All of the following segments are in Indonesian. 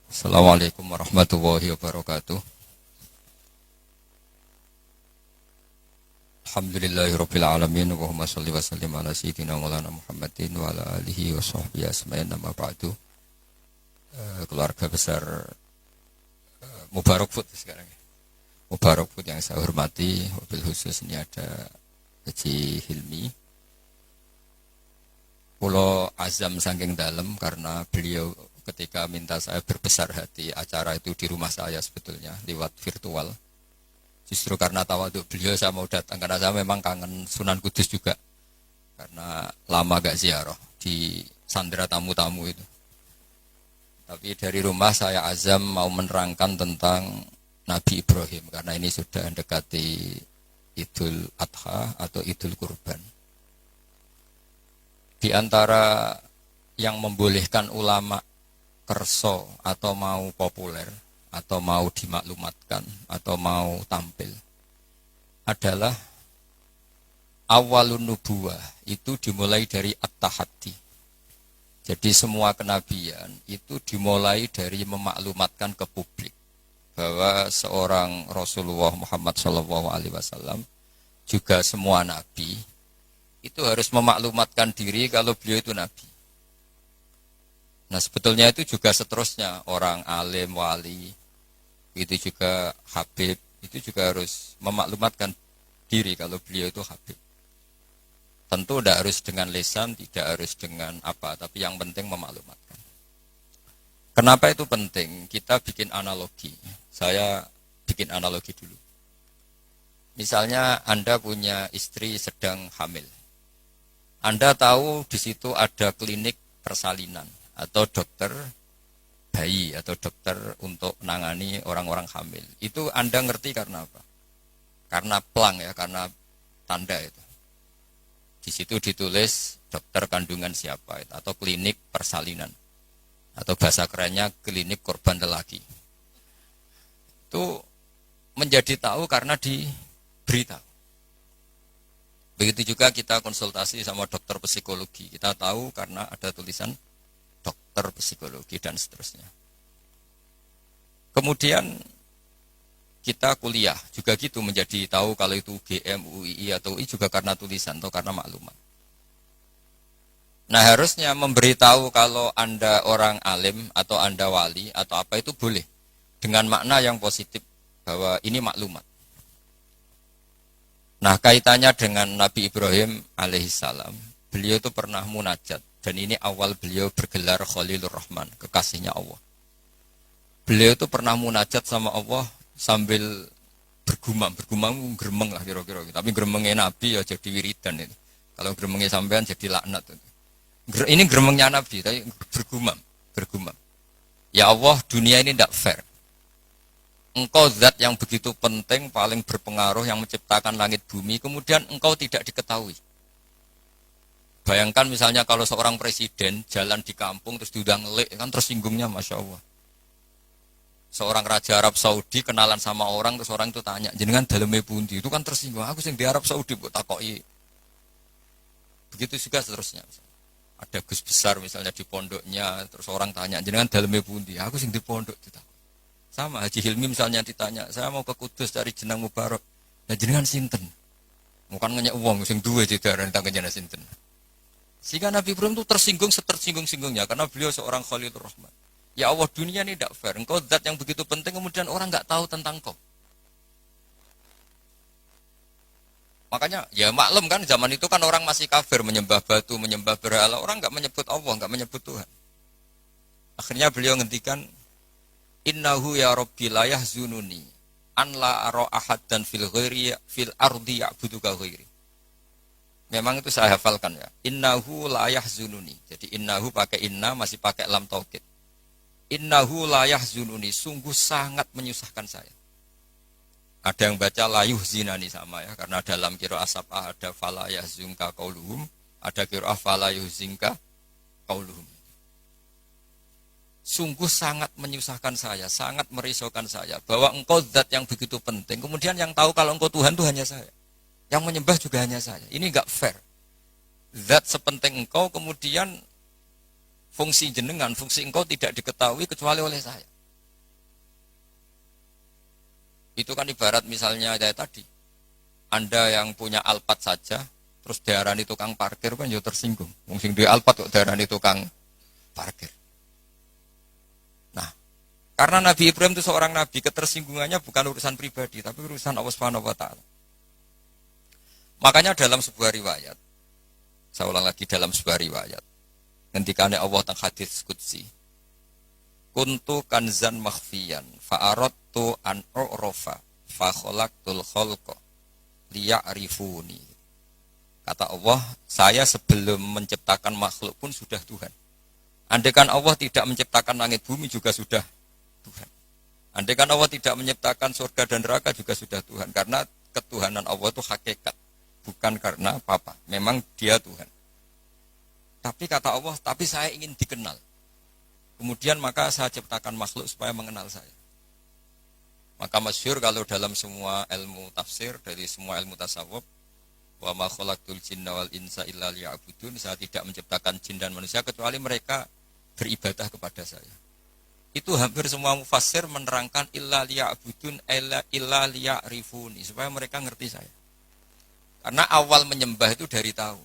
Assalamualaikum warahmatullahi wabarakatuh. Alhamdulillahirabbil alamin wa Allahumma shalli wa sallim ala sayyidina Maulana Muhammadin wa ala alihi wa sahbihi asma'in amma ba'du. Keluarga besar Mubarak Food sekarang. Mubarak Food yang saya hormati, wabil khusus ini ada Haji Hilmi. Pulau azam saking dalam karena beliau ketika minta saya berbesar hati acara itu di rumah saya sebetulnya lewat virtual. Justru karena tawaduk beliau saya mau datang karena saya memang kangen Sunan Kudus juga. Karena lama gak ziarah di sandera tamu-tamu itu. Tapi dari rumah saya azam mau menerangkan tentang Nabi Ibrahim karena ini sudah mendekati Idul Adha atau Idul Kurban. Di antara yang membolehkan ulama kerso atau mau populer atau mau dimaklumatkan atau mau tampil adalah awalun nubuwah itu dimulai dari at-tahaddi. Jadi semua kenabian itu dimulai dari memaklumatkan ke publik bahwa seorang Rasulullah Muhammad SAW juga semua nabi itu harus memaklumatkan diri kalau beliau itu nabi. Nah sebetulnya itu juga seterusnya orang alim, wali, itu juga habib, itu juga harus memaklumatkan diri kalau beliau itu habib. Tentu tidak harus dengan lisan, tidak harus dengan apa, tapi yang penting memaklumatkan. Kenapa itu penting? Kita bikin analogi. Saya bikin analogi dulu. Misalnya Anda punya istri sedang hamil. Anda tahu di situ ada klinik persalinan atau dokter bayi atau dokter untuk menangani orang-orang hamil. Itu Anda ngerti karena apa? Karena plang ya, karena tanda itu. Di situ ditulis dokter kandungan siapa itu, atau klinik persalinan. Atau bahasa kerennya klinik korban lelaki. Itu menjadi tahu karena diberitahu. Begitu juga kita konsultasi sama dokter psikologi. Kita tahu karena ada tulisan dokter psikologi dan seterusnya. Kemudian kita kuliah juga gitu menjadi tahu kalau itu UGM, UII atau UI juga karena tulisan atau karena maklumat. Nah harusnya memberitahu kalau Anda orang alim atau Anda wali atau apa itu boleh dengan makna yang positif bahwa ini maklumat. Nah kaitannya dengan Nabi Ibrahim alaihissalam, beliau itu pernah munajat dan ini awal beliau bergelar Khalilur Rahman, kekasihnya Allah. Beliau itu pernah munajat sama Allah sambil bergumam gremeng lah kira-kira. Tapi gremengnya Nabi ya jadi wiridan itu. Kalau gremengnya sampean jadi laknat itu. Ini gremengnya Nabi, tapi bergumam. Ya Allah, dunia ini tidak fair. Engkau zat yang begitu penting, paling berpengaruh, yang menciptakan langit bumi, kemudian engkau tidak diketahui. Bayangkan misalnya kalau seorang presiden jalan di kampung terus diundang ngelik, kan tersinggungnya Masya Allah. Seorang raja Arab Saudi kenalan sama orang, terus orang itu tanya, jenengan dalemnya pundi, itu kan tersinggung. Aku sing di Arab Saudi buat takoi. Begitu juga seterusnya. Ada Gus besar misalnya di pondoknya, terus orang tanya, jenengan dalemnya pundi, aku sing di pondok itu. Sama Haji Hilmi misalnya ditanya, saya mau ke Kudus cari jenang Mubarak. Nah jenengan sinten? Bukan ngenyek uang, sing duwe tidak rentang jenang sinten. Sehingga Nabi Ibrahim itu tersinggung setersinggung-singgungnya karena beliau seorang Khalilur Rahman. Ya Allah, dunia ini tidak fair. Engkau zat yang begitu penting kemudian orang nggak tahu tentang kau. Makanya ya maklum kan zaman itu kan orang masih kafir menyembah batu, menyembah berhala. Orang nggak menyebut Allah, nggak menyebut Tuhan. Akhirnya beliau ngendikan Innahu ya Rabbi la yahzununi an la ara ahadan fil ghairi fil ardi ya'buduka ghairi. Memang itu saya hafalkan ya. Innahu la yahzununi. Jadi innahu pakai inna masih pakai lam taukid. Innahu la yahzununi, sungguh sangat menyusahkan saya. Ada yang baca la yuhzinani sama ya, karena dalam qiraah sab'ah ada fala yahzunka qauluhum, ada qiraah fala yuhzinka qauluhum. Sungguh sangat menyusahkan saya, sangat merisaukan saya bahwa engkau zat yang begitu penting, kemudian yang tahu kalau engkau Tuhan itu hanya saya. Yang menyembah juga hanya saya. Ini enggak fair. Zat sepenting engkau kemudian fungsi jenengan, fungsi engkau tidak diketahui kecuali oleh saya. Itu kan ibarat misalnya kayak tadi. Anda yang punya Alphard saja, terus diarani tukang parkir kan ya tersinggung. Wong sing duwe Alphard kok diarani tukang parkir. Nah, karena Nabi Ibrahim itu seorang nabi, ketersinggungannya bukan urusan pribadi, tapi urusan Allah Subhanahu wa taala. Makanya dalam sebuah riwayat, saya ulang lagi dalam sebuah riwayat, ketika Allah teng hadits qudsi, kuntu kanzan makhfiyan fa aradtu an u'rafa fa khalaqtul khalqa liya'rifuni. Kata Allah, saya sebelum menciptakan makhluk pun sudah Tuhan. Andaikan Allah tidak menciptakan langit bumi juga sudah Tuhan. Andaikan Allah tidak menciptakan surga dan neraka juga sudah Tuhan. Karena ketuhanan Allah itu hakikat, bukan karena apa-apa. Memang dia Tuhan. Tapi kata Allah, tapi saya ingin dikenal. Kemudian maka saya ciptakan makhluk supaya mengenal saya. Maka masyhur kalau dalam semua ilmu tafsir, dari semua ilmu tasawuf, wa ma khalaqtul jinna wal insa illa liya'budun, saya tidak menciptakan jin dan manusia kecuali mereka beribadah kepada saya. Itu hampir semua mufassir menerangkan illa liya'budun illa liya'rifuni, supaya mereka ngerti saya. Karena awal menyembah itu dari tahu.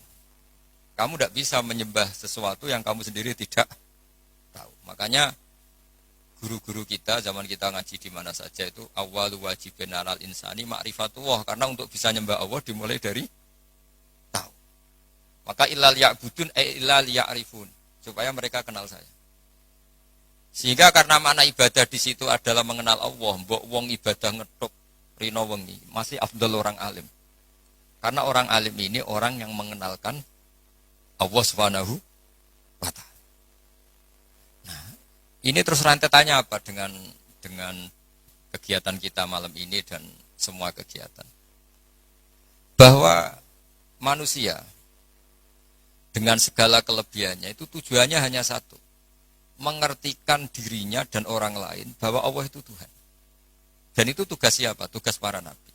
Kamu tidak bisa menyembah sesuatu yang kamu sendiri tidak tahu. Makanya guru-guru kita zaman kita ngaji di mana saja itu awal wajibin alal insani ma'rifatullah, karena untuk bisa nyembah Allah dimulai dari tahu. Maka illa liya'budun illa liya'rifun, supaya mereka kenal saya. Sehingga karena makna ibadah di situ adalah mengenal Allah, mbok wong ibadah ngetuk rino wengi, masih afdal orang alim. Karena orang alim ini orang yang mengenalkan Allah Subhanahu wa ta'ala. Nah, ini terus rentetannya apa dengan kegiatan kita malam ini dan semua kegiatan? Bahwa manusia dengan segala kelebihannya itu tujuannya hanya satu, mengertikan dirinya dan orang lain bahwa Allah itu Tuhan. Dan itu tugas siapa? Tugas para nabi.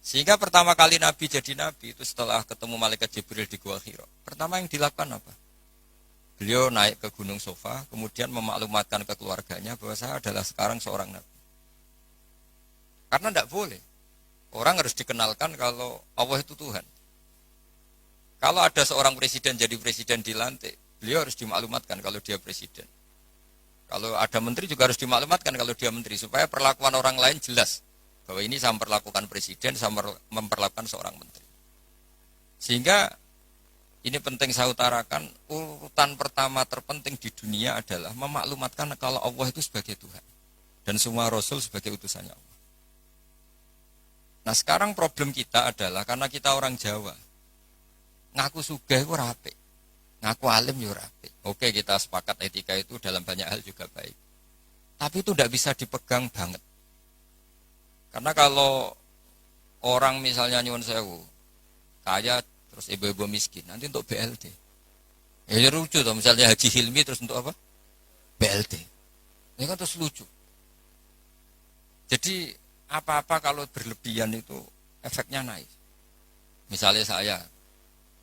Sehingga pertama kali Nabi jadi Nabi itu setelah ketemu Malaikat Jibril di Gua Hira. Pertama yang dilakukan apa? Beliau naik ke Gunung Sofa, kemudian memaklumatkan ke keluarganya bahwa saya adalah sekarang seorang Nabi. Karena tidak boleh. Orang harus dikenalkan kalau Allah itu Tuhan. Kalau ada seorang presiden jadi presiden dilantik, beliau harus dimaklumatkan kalau dia presiden. Kalau ada menteri juga harus dimaklumatkan kalau dia menteri, supaya perlakuan orang lain jelas. Bahwa ini saya memperlakukan presiden, saya memperlakukan seorang menteri. Sehingga ini penting saya utarakan, urutan pertama terpenting di dunia adalah memaklumatkan kalau Allah itu sebagai Tuhan. Dan semua Rasul sebagai utusannya Allah. Nah sekarang problem kita adalah karena kita orang Jawa, ngaku sugih itu rapi, ngaku alim itu rapi. Oke, kita sepakat etika itu dalam banyak hal juga baik. Tapi itu tidak bisa dipegang banget. Karena kalau orang misalnya nyuwun sewu, kaya terus ibu-ibu miskin, nanti untuk BLT. Ya lucu tuh, misalnya Haji Hilmi terus untuk apa? BLT. Ini kan terus lucu. Jadi apa-apa kalau berlebihan itu efeknya naik. Misalnya saya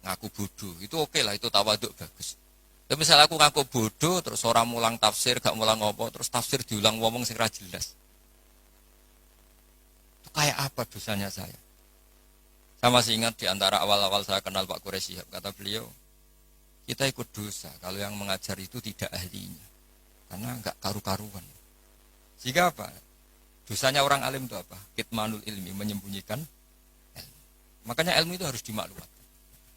ngaku bodoh, itu oke lah, itu tawaduk bagus. Tapi misalnya aku ngaku bodoh, terus orang mulang tafsir, gak mulang ngopo, terus tafsir diulang ngomong sing ra jelas. Kayak apa dosanya saya? Saya masih ingat di antara awal-awal saya kenal Pak Quraisy Shihab, kata beliau, kita ikut dosa kalau yang mengajar itu tidak ahlinya, karena enggak karu-karuan. Sehingga apa? Dosanya orang alim itu apa? Kitmanul ilmi, menyembunyikan ilmu. Makanya ilmu itu harus dimaklumatkan.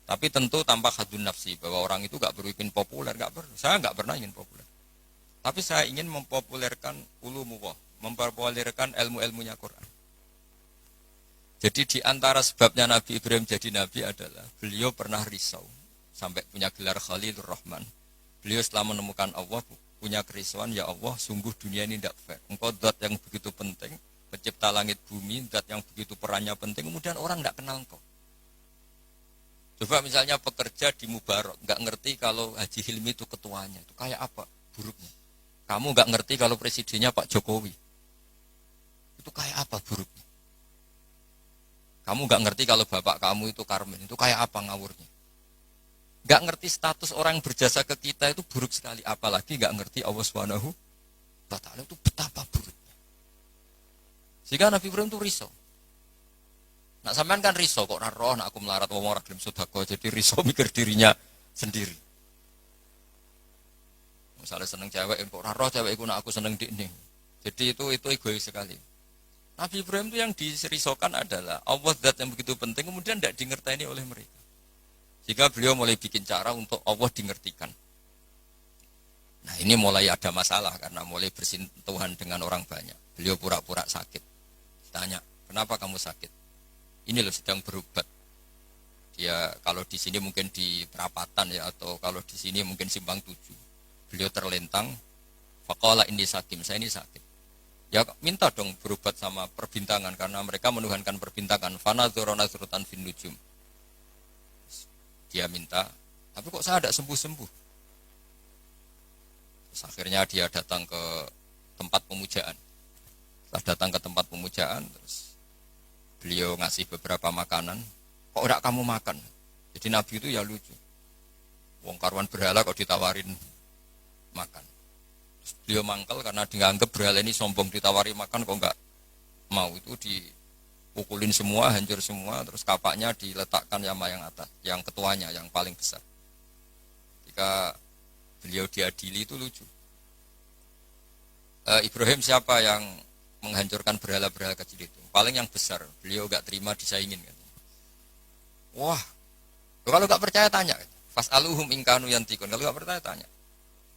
Tapi tentu tanpa hadun nafsi, bahwa orang itu enggak perlu ingin populer, enggak perlu. Saya enggak pernah ingin populer. Tapi saya ingin mempopulerkan ulumullah, mempopulerkan ilmu-ilmunya Quran. Jadi di antara sebabnya Nabi Ibrahim jadi Nabi adalah beliau pernah risau sampai punya gelar Khalilur Rahman. Beliau setelah menemukan Allah punya kerisauan, ya Allah sungguh dunia ini tidak fair. Engkau zat yang begitu penting, pencipta langit bumi, zat yang begitu perannya penting, kemudian orang tidak kenal engkau. Coba misalnya pekerja di Mubarak, nggak ngerti kalau Haji Hilmi itu ketuanya, itu kayak apa buruknya. Kamu nggak ngerti kalau presidennya Pak Jokowi, itu kayak apa buruknya. Kamu nggak ngerti kalau bapak kamu itu Karmen, itu kayak apa ngawurnya. Nggak ngerti status orang yang berjasa ke kita itu buruk sekali, apalagi nggak ngerti Allah Subhanahu wa ta'ala itu betapa buruknya. Sehingga Nabi Ibrahim itu risau. Nak sampean kan risau kok roh nak aku melarat wong ora gelem sedekah, jadi risau mikir dirinya sendiri. Misalnya seneng cewek kok ora roh cewek iku nak aku seneng dikne. Jadi itu egois sekali. Nabi Ibrahim itu yang dirisaukan adalah Allah zat yang begitu penting kemudian tidak dingerteni oleh mereka. Jika beliau mulai bikin cara untuk Allah dingertikan. Nah ini mulai ada masalah karena mulai bersentuhan dengan orang banyak. Beliau pura-pura sakit. Tanya, kenapa kamu sakit? Ini loh sedang berobat. Dia kalau di sini mungkin di perapatan ya atau kalau di sini mungkin simpang 7. Beliau terlentang. Faqala inni sakim, saya ini sakit. Ya minta dong berobat sama perbintangan karena mereka menuhankan perbintangan. Fanadzura nazrutan fin nujum. Dia minta, tapi kok saya tidak sembuh-sembuh. Terus akhirnya dia datang ke tempat pemujaan. Setelah datang ke tempat pemujaan, terus beliau ngasih beberapa makanan. Kok enggak kamu makan? Jadi Nabi itu ya lucu. Wong karuan berhala kok ditawarin makan. Terus beliau mangkel karena dianggap berhala ini sombong, ditawari makan kok enggak mau. Itu dipukulin semua, hancur semua. Terus kapaknya diletakkan sama yang atas, yang ketuanya, yang paling besar. Jika beliau diadili itu lucu. Ibrahim siapa yang menghancurkan berhala-berhala kecil itu? Paling yang besar, beliau gak terima disaingin kan. Wah, kalau gak percaya tanya. Fas'aluhum ingkanu yantikun. Kalau gak percaya tanya.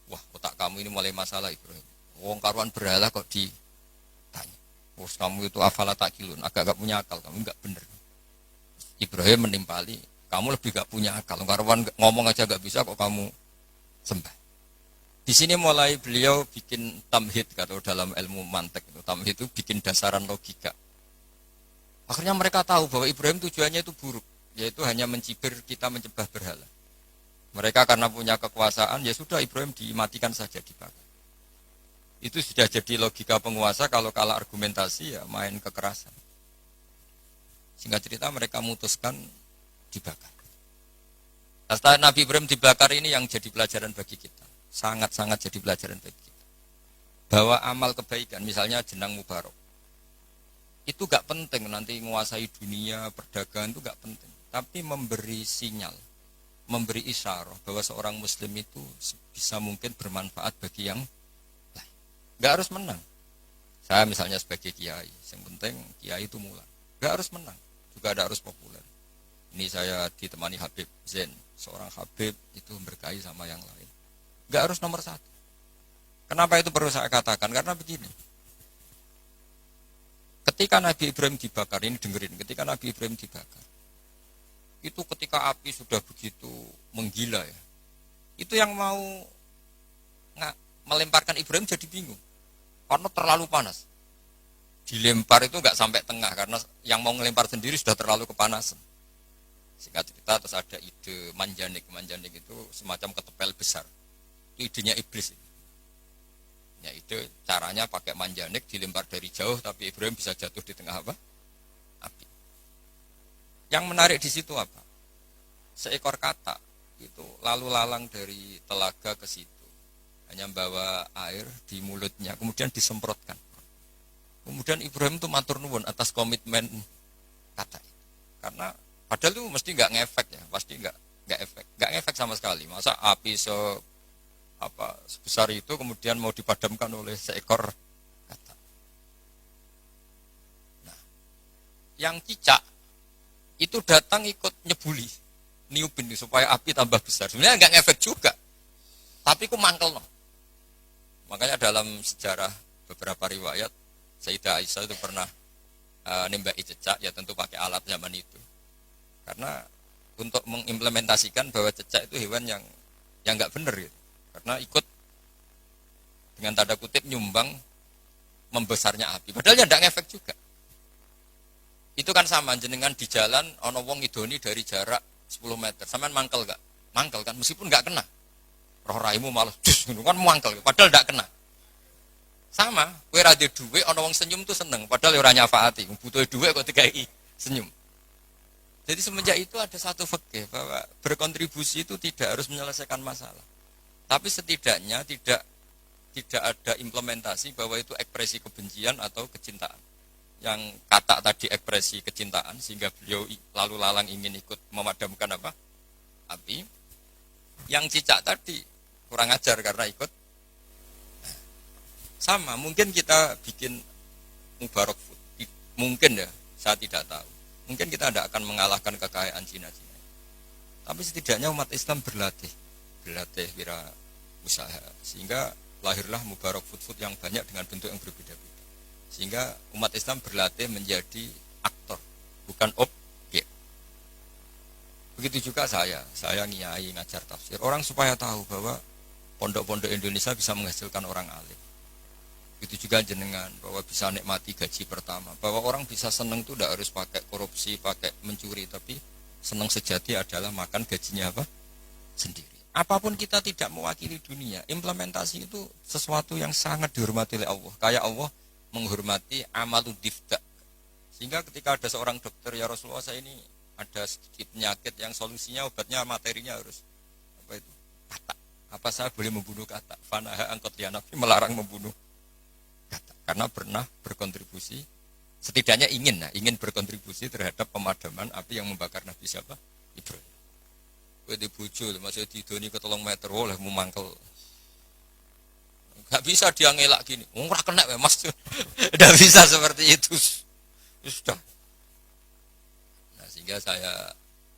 Wah, otak kamu ini mulai masalah Ibrahim. Wong karuan berhala kok ditanya. Wah, kamu itu afala takilun, agak gak punya akal, kamu gak bener. Ibrahim menimpali, kamu lebih gak punya akal. Karuan ngomong aja gak bisa kok kamu sembah. Di sini mulai beliau bikin tamhid kalau dalam ilmu mantek itu. Tamhid itu bikin dasaran logika. Akhirnya mereka tahu bahwa Ibrahim tujuannya itu buruk, yaitu hanya mencibir kita menyembah berhala. Mereka karena punya kekuasaan, ya sudah Ibrahim dimatikan saja, dibakar. Itu sudah jadi logika penguasa kalau kalah argumentasi ya main kekerasan. Singkat cerita mereka memutuskan dibakar. Setelah Nabi Ibrahim dibakar ini yang jadi pelajaran bagi kita. Sangat-sangat jadi pelajaran bagi kita. Bahwa amal kebaikan, misalnya jenang mubarok, itu gak penting nanti menguasai dunia, perdagangan itu gak penting. Tapi memberi sinyal, memberi isyarah bahwa seorang muslim itu bisa mungkin bermanfaat bagi yang lain. Gak harus menang. Saya misalnya sebagai kiai, yang penting kiai itu mulai. Gak harus menang, juga ada harus populer. Ini saya ditemani Habib Zain, seorang Habib itu berkahi sama yang lain. Gak harus nomor 1. Kenapa itu perlu saya katakan? Karena begini. Ketika Nabi Ibrahim dibakar, ini dengerin, ketika Nabi Ibrahim dibakar, itu ketika api sudah begitu menggila ya, itu yang mau melemparkan Ibrahim jadi bingung. Karena terlalu panas. Dilempar itu gak sampai tengah, karena yang mau ngelempar sendiri sudah terlalu kepanasan. Singkat cerita, terus ada ide manjanik. Manjanik itu semacam ketepel besar. Idenya iblis. Ya ide caranya pakai manjanik dilempar dari jauh tapi Ibrahim bisa jatuh di tengah apa? Api. Yang menarik di situ apa? Seekor katak itu lalu lalang dari telaga ke situ. Hanya membawa air di mulutnya kemudian disemprotkan. Kemudian Ibrahim itu matur nuwun atas komitmen katak. Karena padahal itu mesti enggak ngefek ya, pasti enggak efek. Enggak ngefek sama sekali. Masa api sebesar itu kemudian mau dipadamkan oleh seekor katak. Nah, yang cicak itu datang ikut nyebuli, niupin supaya api tambah besar. Sebenarnya nggak ngefek juga, tapi ku mangkel no. Makanya dalam sejarah beberapa riwayat, Sayyidah Aisyah itu pernah nembaki cicak, ya tentu pakai alat zaman itu, karena untuk mengimplementasikan bahwa cicak itu hewan yang nggak benar gitu. Karena ikut dengan tanda kutip nyumbang membesarnya api. Padahal ya tidak ngefek juga. Itu kan sama jenengan di jalan ono wong idoni dari jarak 10 meter. Sampean mangkel gak? Mangkel kan meskipun gak kena. Roh raimu malah jus kan mangkel padahal gak kena. Sama, kowe ra duwe ono wong senyum tuh seneng padahal ora nyafaati. Butuh duwe kok dikai senyum. Jadi semenjak itu ada satu fikih bahwa berkontribusi itu tidak harus menyelesaikan masalah. Tapi setidaknya tidak ada implementasi bahwa itu ekspresi kebencian atau kecintaan. yang kata tadi ekspresi kecintaan sehingga beliau lalu lalang ingin ikut memadamkan apa? Api. Yang cicak tadi kurang ajar karena ikut. Sama, mungkin kita bikin Mubarak Food. Mungkin ya, saya tidak tahu. Mungkin kita tidak akan mengalahkan kekayaan Cina-Cina. Tapi setidaknya umat Islam berlatih wira usaha. Sehingga lahirlah Mubarak Food yang banyak dengan bentuk yang berbeda-beda. Sehingga umat Islam berlatih menjadi aktor, bukan objek. Begitu juga saya ngiyai ngajar tafsir. Orang supaya tahu bahwa pondok-pondok Indonesia bisa menghasilkan orang alim. Itu juga jenengan bahwa bisa nikmati gaji pertama, bahwa orang bisa seneng itu tidak harus pakai korupsi, pakai mencuri, tapi seneng sejati adalah makan gajinya apa sendiri. Apapun kita tidak mewakili dunia, implementasi itu sesuatu yang sangat dihormati oleh Allah. Kayak Allah menghormati amalud difda. Sehingga ketika ada seorang dokter, ya Rasulullah saya ini ada sedikit penyakit yang solusinya obatnya materinya harus apa itu kata. Apa saya boleh membunuh kata? Fanaha angkot ya Nabi melarang membunuh kata. Karena pernah berkontribusi, setidaknya ingin berkontribusi terhadap pemadaman api yang membakar Nabi siapa? Ibrahim. Kowe di bojo masih didoni ke 3 meter oleh mumangkel. Gak bisa dia ngelak gini. Ora kena Mas. Enggak bisa seperti itu. Sudah. Nah, sehingga saya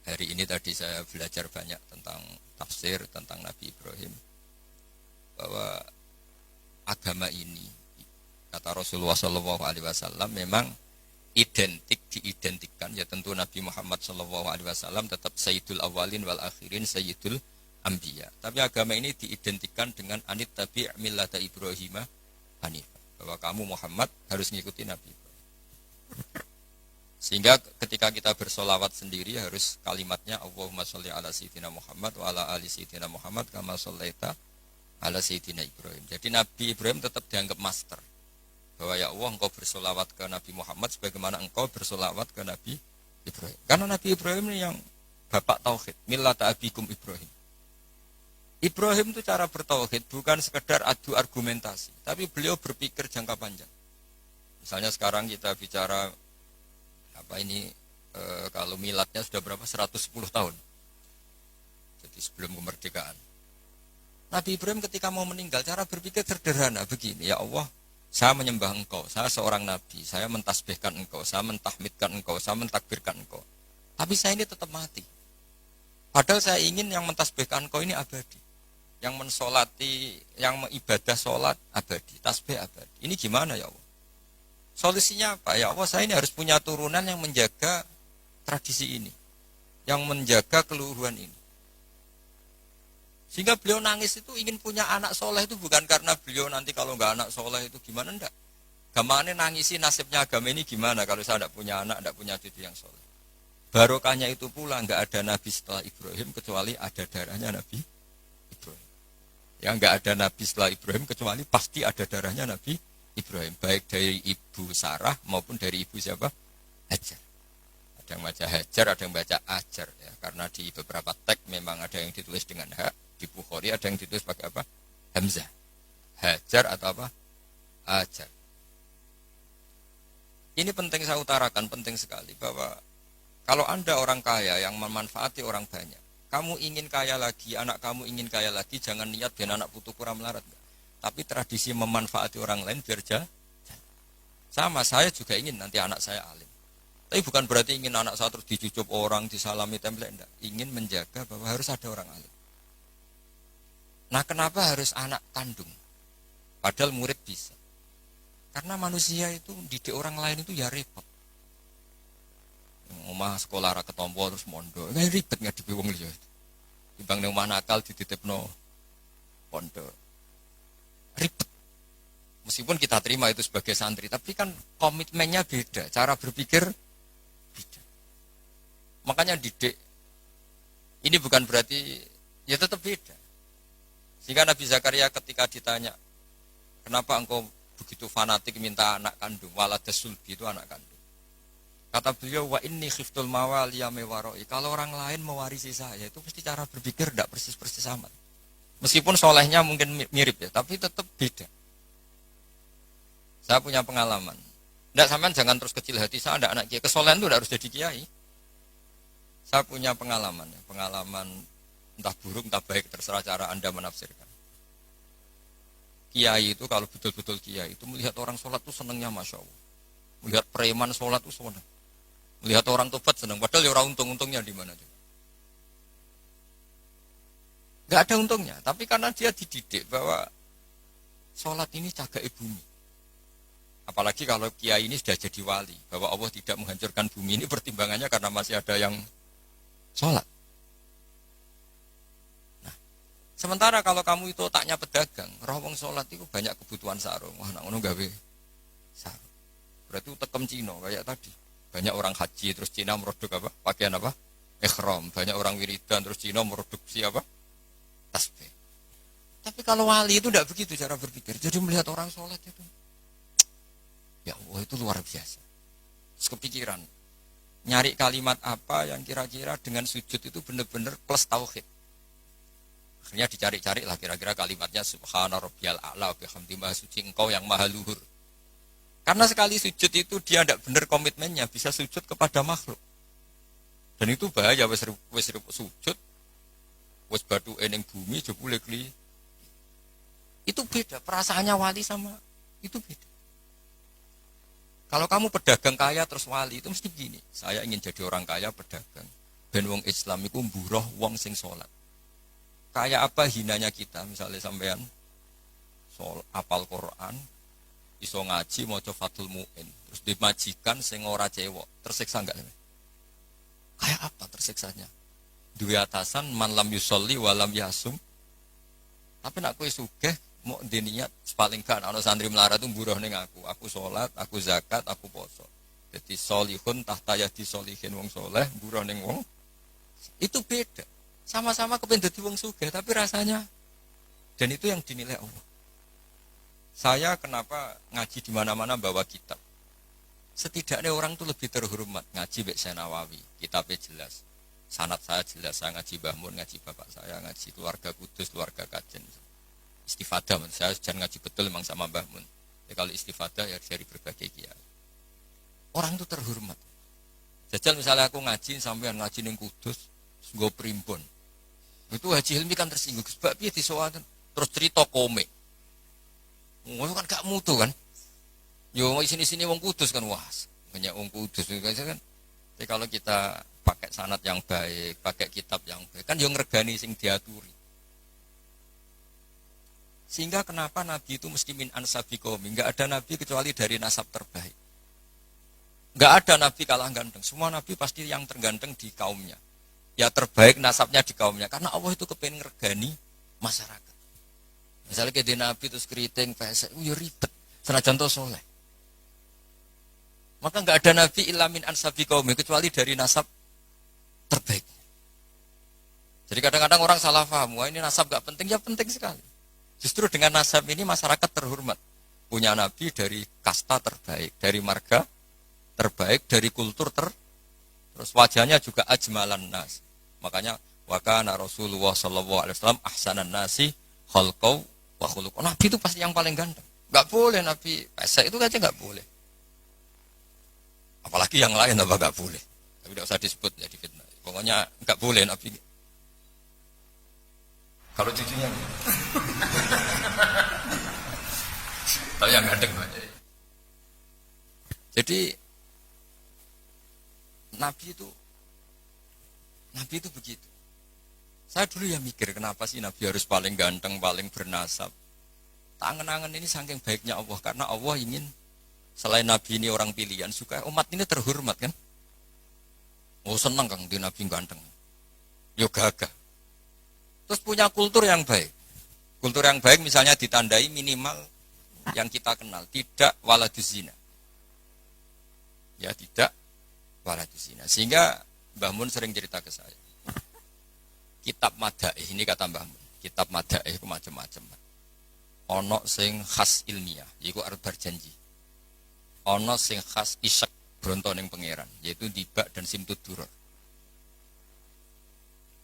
hari ini tadi saya belajar banyak tentang tafsir, tentang Nabi Ibrahim. Bahwa agama ini kata Rasulullah SAW memang diidentikan ya tentu Nabi Muhammad SAW tetap Sayyidul Awalin wal Akhirin Sayyidul Anbiya. Tapi agama ini diidentikan dengan anit tabi' millata Ibrahim hanifah, bahwa kamu Muhammad harus mengikuti Nabi Ibrahim. Sehingga ketika kita bersolawat sendiri harus kalimatnya Allahumma sholli ala sayyidina Muhammad wa ala ali sayyidina Muhammad kama shollaita ala sayyidina Ibrahim. Jadi Nabi Ibrahim tetap dianggap master. Bahwa ya Allah engkau bersolawat ke Nabi Muhammad sebagaimana engkau bersolawat ke Nabi Ibrahim. Karena Nabi Ibrahim ini yang bapak tauhid, millata abikum Ibrahim. Ibrahim itu cara bertauhid bukan sekedar adu argumentasi, tapi beliau berpikir jangka panjang. Misalnya sekarang kita bicara apa ini kalau miladnya sudah berapa? 110 tahun. Jadi sebelum kemerdekaan. Nabi Ibrahim ketika mau meninggal cara berpikir sederhana begini, ya Allah, saya menyembah engkau, saya seorang nabi, saya mentasbihkan engkau, saya mentahmidkan engkau, saya mentakbirkan engkau. Tapi saya ini tetap mati. Padahal saya ingin yang mentasbihkan engkau ini abadi. Yang mensolati, yang mengibadah sholat abadi, tasbih abadi. Ini gimana ya Allah? Solusinya apa? Ya Allah, saya ini harus punya turunan yang menjaga tradisi ini. Yang menjaga keluhuran ini. Sehingga beliau nangis itu ingin punya anak soleh itu bukan karena beliau nanti kalau nggak anak soleh itu gimana, enggak. Gamane nangisi nasibnya agama ini gimana kalau saya tidak punya anak, tidak punya cucu yang soleh. Barokahnya itu pula nggak ada nabi setelah Ibrahim kecuali ada darahnya Nabi Ibrahim. Ya nggak ada nabi setelah Ibrahim kecuali pasti ada darahnya Nabi Ibrahim. Baik dari ibu Sarah maupun dari ibu siapa? Hajar. Ada yang baca Hajar, ada yang baca Ajar. Ya, karena di beberapa teks memang ada yang ditulis dengan hak. Di Bukhari ada yang ditulis pakai apa? Hamzah. Hajar atau apa? Ajar. Ini penting saya utarakan, penting sekali bahwa kalau Anda orang kaya yang memanfaati orang banyak, kamu ingin kaya lagi, anak kamu ingin kaya lagi, jangan niat biar anak putu kurang melarat. Tapi tradisi memanfaati orang lain biar sama, saya juga ingin nanti anak saya alim. Tapi bukan berarti ingin anak saya terus dicucup orang, disalami template, enggak. Ingin menjaga bahwa harus ada orang alim. Nah, kenapa harus anak kandung? Padahal murid bisa. Karena manusia itu didik orang lain itu ya repot. Omah sekolah ra ketompo terus mondok. Nggak ribet ngadepi wong liya. Timbang ning omah nakal dititipno pondok. Ribet. Meskipun kita terima itu sebagai santri, tapi kan komitmennya beda, cara berpikir beda. Makanya didik ini bukan berarti ya tetap beda. Sehingga Nabi Zakaria ketika ditanya, kenapa engkau begitu fanatik minta anak kandung, waladas sulbi itu anak kandung. Kata beliau, wa inni khiftul mawaliya mewaroi. Kalau orang lain mewarisi saya, itu pasti cara berpikir tidak persis-persis sama. Meskipun solehnya mungkin mirip ya, tapi tetap beda. Saya punya pengalaman. Tidak, sampean jangan terus kecil hati, saya ada anak kiai. Kesolehan itu tidak harus jadi kiai. Saya punya pengalaman, ya. Pengalaman entah buruk entah baik, terserah cara Anda menafsirkan. Kiai itu kalau betul-betul kiai itu melihat orang sholat itu senengnya Masya Allah. Melihat preman sholat itu seneng. Melihat orang tobat seneng. Padahal ya orang untung-untungnya di mana tuh? Gak ada untungnya. Tapi karena dia dididik bahwa sholat ini cagai bumi. Apalagi kalau kiai ini sudah jadi wali, bahwa Allah tidak menghancurkan bumi ini, pertimbangannya karena masih ada yang sholat. Nah, sementara kalau kamu itu otaknya pedagang, rawong sholat itu banyak kebutuhan sarung. Wah, nak ngono gawe sarung. Berarti tekem Cina kayak tadi. Banyak orang haji terus Cina merodok apa? Pakaian apa? Ihram. Banyak orang wiridan terus Cina meroduksi apa? Tasbih. Tapi kalau wali itu tidak begitu cara berpikir. Jadi melihat orang sholat itu, ya Allah itu luar biasa. Terus kepikiran, nyari kalimat apa yang kira-kira dengan sujud itu benar-benar plus tauhid. Akhirnya dicari-cari lah kira-kira kalimatnya Subhana Rabbiyal A'la bihamdi maha suci engkau yang maha luhur. Karena sekali sujud itu dia tidak benar komitmennya, bisa sujud kepada makhluk. Dan itu bahaya, wis sujud, wis batu eneng bumi, jebule kli. Itu beda, perasaannya wali sama itu beda. Kalau kamu pedagang kaya terus wali itu mesti begini. Saya ingin jadi orang kaya pedagang. Ben wong Islam iku mburoh wong sing salat. Kayak apa hinanya kita misalnya sampean apal Quran, iso ngaji maca Fathul Mu'in, terus dimajikan sing ora cewek, tersiksa enggak? Kayak apa tersiksanya? Dua atasan man lam yusolli wa lam yasum. Tapi nak kowe sugih mau diniat paling kan ana santri melarat tuh buruh ning aku sholat, aku zakat, aku poso. Jadi solihun tahta yadi solihin wong soleh, buruh ning wong. Itu beda. Sama-sama kepen dadi wong sugih tapi rasanya, dan itu yang dinilai Allah. Saya kenapa ngaji di mana-mana bawa kitab? Setidaknya orang tuh lebih terhormat ngaji Mbak Nawawi, kitabnya jelas. Sanad saya jelas, saya ngaji Mbah Mun, ngaji bapak saya, ngaji keluarga Kudus, keluarga Kajen. Istifadah, saya jangan ngaji betul memang sama Mbah Mun. Ya, kalau istifadah ya dari berbagai kiai. Orang itu terhormat. Jajal misalnya aku ngaji sampean ngaji ning Kudus, nggo primbon. Itu Haji Hilmi kan tersinggung, sebab piye disowan terus cerita komik. Ngono kan gak mutu kan. Yo sini-sini wong Kudus kan wah, banyak wong Kudus kan. Tapi kalau kita pakai sanad yang baik, pakai kitab yang baik, kan yo ngregani sing diaturi. Sehingga kenapa Nabi itu mesti min ansabi qaumi? Enggak ada Nabi kecuali dari nasab terbaik. Enggak ada Nabi kalah ganteng. Semua Nabi pasti yang terganteng di kaumnya. Ya terbaik nasabnya di kaumnya. Karena Allah itu kepengen ngergani masyarakat. Misalnya kayak di Nabi terus keriting, pesek, ya ribet. Senajan to soleh. Maka enggak ada Nabi illa min ansabi qaumi kecuali dari nasab terbaik. Jadi kadang-kadang orang salah paham, wah ini nasab enggak penting, ya penting sekali. Justru dengan nasab ini masyarakat terhormat. Punya Nabi dari kasta terbaik, dari marga terbaik, dari kultur terus wajahnya juga ajmalan nas. Makanya wa kana Rasulullah sallallahu alaihi wasallam ahsanan nasi khalqau wa khuluqan. Nabi itu pasti yang paling ganteng. Enggak boleh Nabi pesek itu aja enggak boleh. Apalagi yang lain apa enggak boleh. Tapi tidak usah disebut jadi fitnah. Pokoknya enggak boleh Nabi. Kalau cucunya tahu yang ganteng banyak. Jadi Nabi itu begitu. Saya dulu ya mikir kenapa sih Nabi harus paling ganteng, paling bernasab. Tangan-tangan ini saking baiknya Allah, karena Allah ingin selain Nabi ini orang pilihan, supaya umat ini terhormat kan. Oh senang Kang di Nabi ganteng. Yo gagah. Terus punya kultur yang baik. Kultur yang baik misalnya ditandai minimal yang kita kenal, tidak waladuz zina. Ya tidak waladuz zina. Sehingga Mbah Mun sering cerita ke saya. Kitab Madaih ini kata Mbah Mun. Kitab Madaih itu macam-macam. Ono sing khas ilmiah, yaitu arep berjanji. Ono sing khas isek bronto ning pangeran, yaitu Dibak dan Simtud Duror.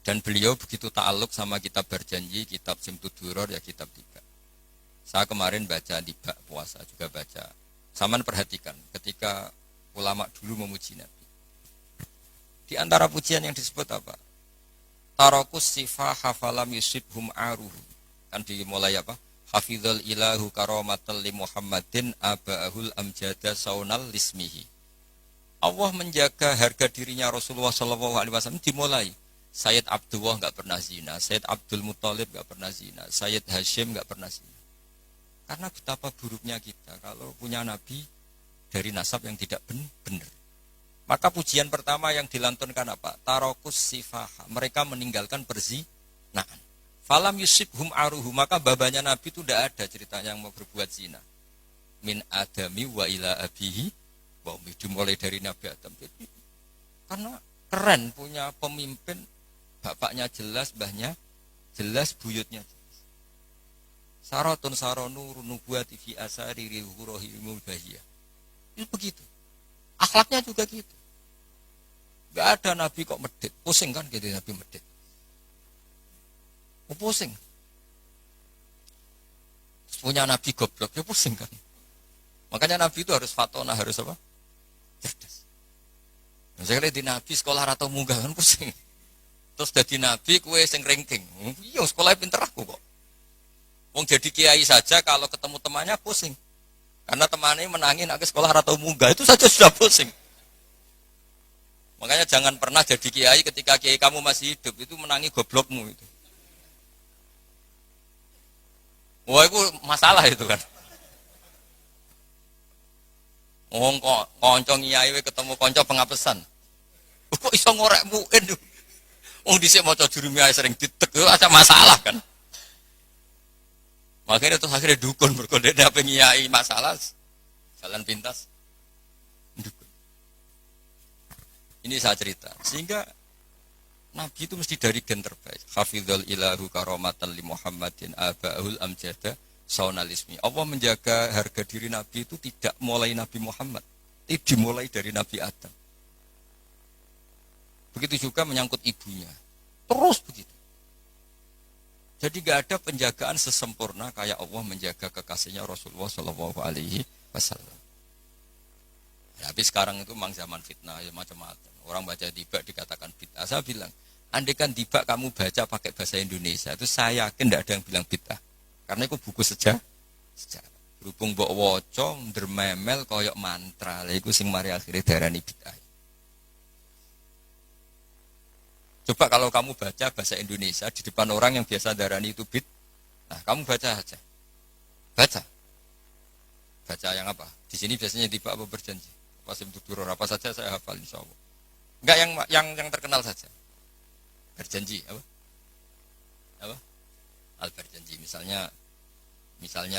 Dan beliau begitu ta'aluk sama kitab berjanji, kitab Simtud Duror, ya kitab Dibak. Saya kemarin baca Dibak puasa, juga baca Saman perhatikan ketika ulama dulu memuji Nabi. Di antara pujian yang disebut apa? Tarakus sifah hafalam yusibhum aruhu. Kan dimulai apa? Hafizul ilahu karomatal li Muhammadin aba'ahul amjada saunal lismihi. Allah menjaga harga dirinya Rasulullah SAW dimulai. Sayyid Abdullah nggak pernah zina, Sayyid Abdul Muthalib nggak pernah zina, Sayyid Hashim nggak pernah zina. Karena betapa buruknya kita kalau punya nabi dari nasab yang tidak benar. Maka pujian pertama yang dilantunkan apa? Tarokus sifaha. Mereka meninggalkan perzinahan. Falam yusibhum aruhu. Maka babanya nabi itu tidak ada ceritanya yang mau berbuat zina. Min adami wa ila abihi. Dimulai dari Nabi Adam. Karena keren punya pemimpin. Bapaknya jelas, mbahnya jelas, buyutnya jelas. Saratun saronur nubuati fi asari rihurohimul bahiyah. Itu begitu. Akhlaknya juga gitu. Gak ada nabi kok medit. Pusing kan gitu nabi medit. Pusing. Punya nabi goblok ya pusing kan. Makanya nabi itu harus fatona, harus apa? Cerdas. Misalnya di nabi sekolah atau munggah kan pusing. Terus jadi nabi kue sing ranking. Iya sekolahnya pinter aku kok. Wong jadi kiai saja kalau ketemu temannya pusing. Karena temannya menangin aku sekolah atau munggah itu saja sudah pusing. Makanya jangan pernah jadi kiai ketika kiai kamu masih hidup itu menangi goblokmu itu. Wah itu masalah itu kan. Wong konco kiai ketemu konco pengapesan. Kok iso ngorek muin. Wong dhisik maca jurumiyah sering ditek itu ada masalah kan. Makanya terus akhirnya dukun berkode apa ngiyai masalah jalan pintas. Dukun. Ini saya cerita. Sehingga Nabi itu mesti dari gen terbaik. Hafizul ilahu karomatan li Muhammadin aba'ahul amjada saunalismi. Allah menjaga harga diri Nabi itu tidak mulai Nabi Muhammad. Itu dimulai dari Nabi Adam. Begitu juga menyangkut ibunya. Terus begitu. Jadi gak ada penjagaan sesempurna kayak Allah menjaga kekasihnya Rasulullah Shallallahu Alaihi Wasallam. Ya, tapi sekarang itu memang zaman fitnah ya macam-macam. Orang baca dibak dikatakan bid'ah. Saya bilang, andai kan dibak kamu baca pakai bahasa Indonesia, itu saya yakin tidak ada yang bilang bid'ah. Karena itu buku sejarah. Berhubung mbok waca ndermemel koyok mantra, lha iku sing mari akhire darani bid'ah. Coba kalau kamu baca bahasa Indonesia di depan orang yang biasa darani itu nah kamu baca aja. Baca. Baca yang apa? Di sini biasanya tiba apa berjanji. Apa simtudur apa saja saya hafal insyaallah. Enggak yang terkenal saja. Berjanji apa? Apa? Al berjanji misalnya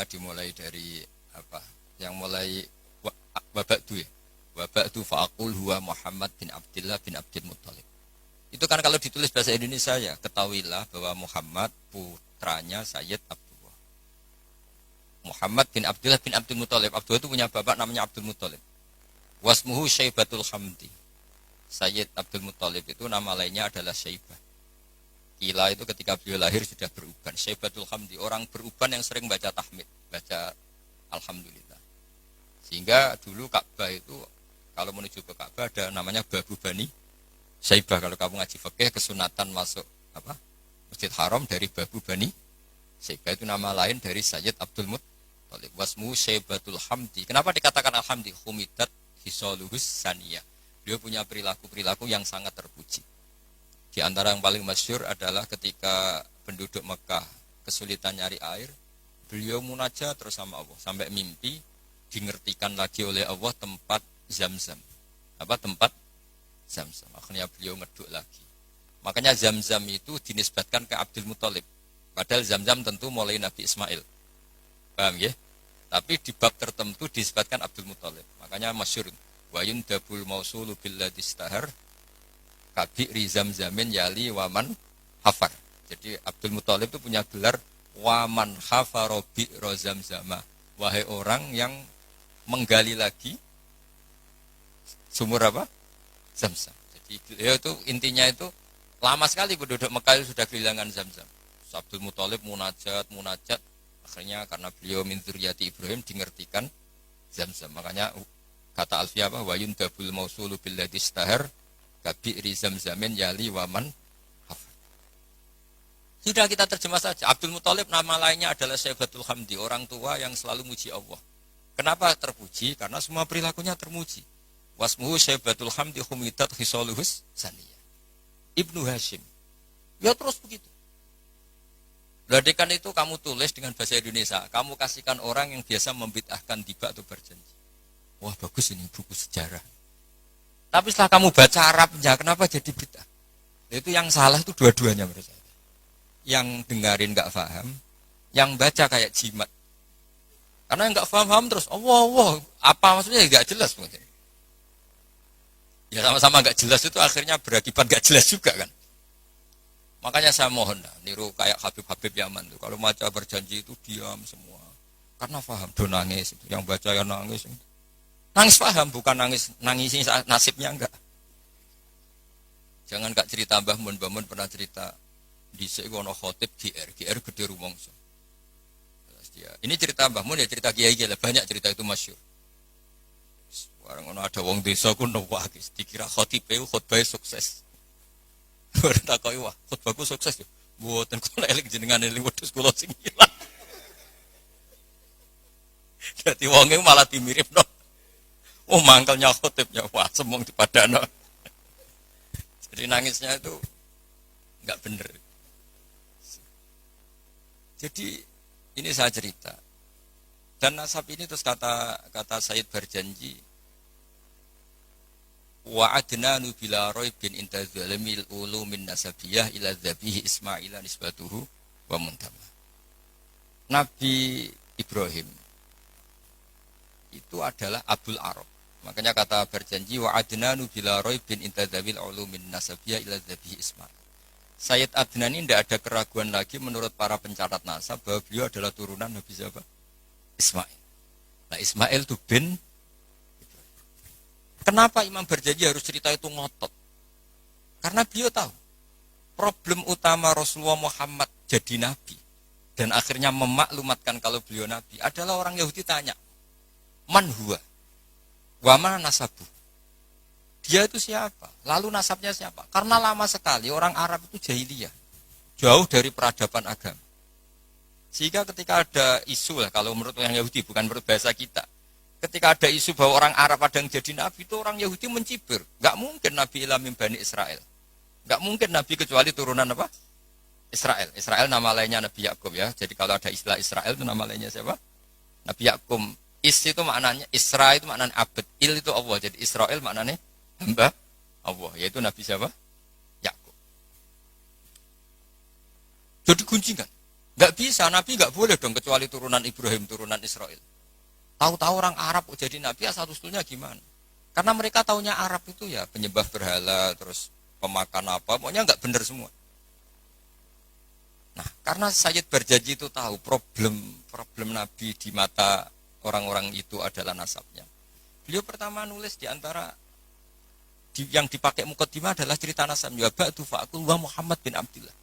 dimulai dari apa? Yang mulai wabaktu ya. Wabaktu faqul huwa Muhammad bin Abdullah bin Abdul Muthalib. Itu kan kalau ditulis bahasa Indonesia ya, ketahuilah bahwa Muhammad putranya Sayyid Abdullah. Muhammad bin Abdullah bin Abdul Muthalib. Abdullah itu punya bapak namanya Abdul Muthalib. Wasmuhu Syaibatul Hamdi. Sayyid Abdul Muthalib itu nama lainnya adalah Syaibah. Kila itu ketika beliau lahir sudah beruban. Syaibatul Hamdi, orang beruban yang sering baca tahmid, baca Alhamdulillah. Sehingga dulu Ka'bah itu kalau menuju ke Ka'bah ada namanya Babu Bani Syaibah. Kalau kamu ngaji fikih kesunatan masuk apa? Masjid Haram dari Babu Bani Syaibah itu nama lain dari Sayyid Abdul Muthalib. Wasmu Syaibatul Hamdi. Kenapa dikatakan Alhamdi? Humidat hisaluhus saniyah. Dia punya perilaku-perilaku yang sangat terpuji. Di antara yang paling masyhur adalah ketika penduduk Mekah kesulitan nyari air, beliau munajat terus sama Allah sampai mimpi dingertikan lagi oleh Allah tempat Zam-Zam. Apa tempat Zam-Zam. Akhirnya beliau ngeduk lagi. Makanya Zam-Zam itu dinisbatkan ke Abdul Muthalib. Padahal Zam-Zam tentu mulai Nabi Ismail. Paham ya? Tapi di bab tertentu dinisbatkan Abdul Muthalib. Makanya masyhur wa yundabul mausulu billadhi istahar kabi'ri Zam-Zamin yali waman hafar. Jadi Abdul Muthalib itu punya gelar waman hafaro bi'ro Zam-Zama. Wahai orang yang menggali lagi sumur apa? Zam-Zam. Jadi beliau itu intinya itu lama sekali penduduk Mekah sudah kehilangan Zam-Zam. Abdul Muthalib munajat. Akhirnya karena beliau min dzurriyyati Ibrahim dingertikan Zamzam. Makanya kata Alfiyah apa? Wa yundabul mausulu billadhi istahar kabi'ri zamzamin yali waman hafar. Sudah kita terjemah saja. Abdul Muthalib nama lainnya adalah Syaibatul Hamdi, orang tua yang selalu muji Allah. Kenapa terpuji? Karena semua perilakunya termuji. Wasmuhu Syaibatul Hamdi humidat hisaluhus saniyah. Ibnu Hashim. Ya terus begitu. Ladekan itu kamu tulis dengan bahasa Indonesia. Kamu kasihkan orang yang biasa membid'ahkan tiba atau berjanji. Wah bagus ini buku sejarah. Tapi setelah kamu baca Arabnya, kenapa jadi bid'ah? Itu yang salah itu dua-duanya menurut saya. Yang dengarin nggak paham, yang baca kayak jimat. Karena yang nggak paham terus, Allah, apa maksudnya nggak jelas mungkin. Ya sama-sama nggak jelas itu akhirnya berakibat nggak jelas juga kan. Makanya saya mohon niru kayak Habib-Habib Yaman tuh. Kalau baca berjanji itu diam semua. Karena paham, do nangis. Yang baca ya nangis. Nangis paham, bukan nangisi nasibnya enggak. Jangan gak cerita Mbah Mun pernah cerita di sekolah khotib GR gede rumongso. Ini cerita Mbah Mun ya cerita kiai lah, banyak cerita itu masyhur. Orang ada wong desa ku nuwakis dikira khotibe khotbah sukses. Bertakoi wah, khotbahku sukses ya. Mboten kula eling jenengan eling wedhus kula sing ilang. Dadi wonge malah dimiripno. Oh mangkelnya khotibnya wah semong dipadano. Jadi nangisnya itu enggak bener. Jadi ini saya cerita. Dan nasab ini terus kata Said berjanji wa adnanu bila raibin inta zalimil ulumin nasabiyah ila dzabihi Ismaila nisbatuhu wa muntama. Nabi Ibrahim itu adalah Abul Arab. Makanya kata berjanji wa adnanu bila raibin inta dzabil ulumin nasabiyah ila dzabihi Ismail. Sayyid Adnan ini tidak ada keraguan lagi menurut para pencatat nasab bahwa beliau adalah turunan Nabi siapa? Ismail. Nah Ismail itu bin. Kenapa Imam berjanji harus cerita itu ngotot? Karena beliau tahu problem utama Rasulullah Muhammad jadi nabi dan akhirnya memaklumatkan kalau beliau nabi adalah orang Yahudi tanya, man huwa? Wa ma nasabu? Dia itu siapa? Lalu nasabnya siapa? Karena lama sekali orang Arab itu jahiliyah, jauh dari peradaban agama. Sehingga ketika ada isu lah, kalau menurut orang Yahudi bukan menurut bahasa kita. Ketika ada isu bahwa orang Arab ada yang jadi nabi, itu orang Yahudi mencibir. Gak mungkin Nabi ilah min Bani Israel. Gak mungkin nabi kecuali turunan apa? Israel. Israel nama lainnya Nabi Yakub ya. Jadi kalau ada istilah Israel itu nama lainnya siapa? Nabi Yakub. Is itu maknanya, Isra itu maknanya abad. Il itu Allah. Jadi Israel maknanya hamba Allah. Yaitu Nabi siapa? Yakub. Jadi guncingan. Gak bisa, Nabi gak boleh dong kecuali turunan Ibrahim, turunan Israel. Tahu-tahu orang Arab jadi nabi asal-usulnya gimana? Karena mereka taunya Arab itu ya penyembah berhala, terus pemakan apa, pokoknya nggak benar semua. Nah, karena Sayyid berjanji itu tahu problem Nabi di mata orang-orang itu adalah nasabnya. Beliau pertama nulis di antara yang dipakai mukaddimah adalah cerita nasabnya. Ba'du fa'akul wa Muhammad bin Abdullah.